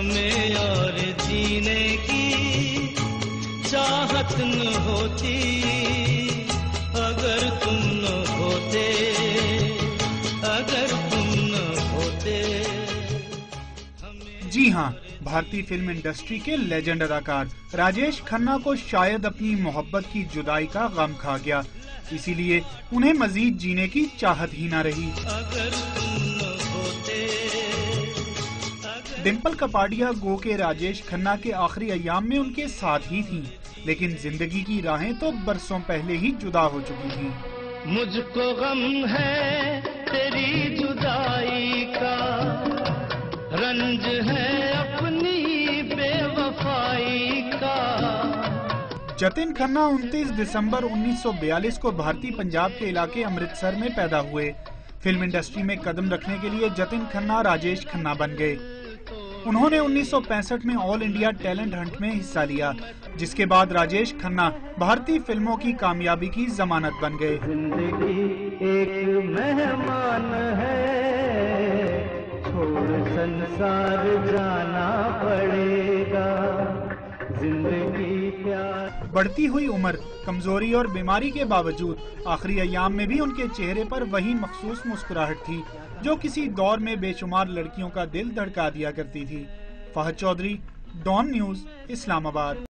हमें और जीने की चाहत न होती अगर तुम न होते, अगर तुम न होते। जी हाँ, भारतीय फिल्म इंडस्ट्री के लेजेंड अदाकार राजेश खन्ना को शायद अपनी मोहब्बत की जुदाई का गम खा गया, इसीलिए उन्हें मजीद जीने की चाहत ही न रही। अगर तुम न होते। डिम्पल कपाड़िया गो के राजेश खन्ना के आखिरी अय्याम में उनके साथ ही थीं, लेकिन जिंदगी की राहें तो बरसों पहले ही जुदा हो चुकी थीं। मुझको गम है तेरी जुदाई का, रंज है अपनी बेवफाई का। जतिन खन्ना 29 दिसंबर 1942 को भारतीय पंजाब के इलाके अमृतसर में पैदा हुए। फिल्म इंडस्ट्री में कदम रखने के लिए जतिन खन्ना राजेश खन्ना बन गए। उन्होंने 1965 में ऑल इंडिया टैलेंट हंट में हिस्सा लिया, जिसके बाद राजेश खन्ना भारतीय फिल्मों की कामयाबी की जमानत बन गए। जिंदगी एक मेहमान है, छोड़ संसार जाना पड़ेगा। जिंदगी प्यार। बढ़ती हुई उम्र, कमजोरी और बीमारी के बावजूद आखिरी अय्याम में भी उनके चेहरे पर वही मखसूस मुस्कुराहट थी जो किसी दौर में बेशुमार लड़कियों का दिल धड़का दिया करती थी। Fahad Chaudhry, Dawn News, Islamabad.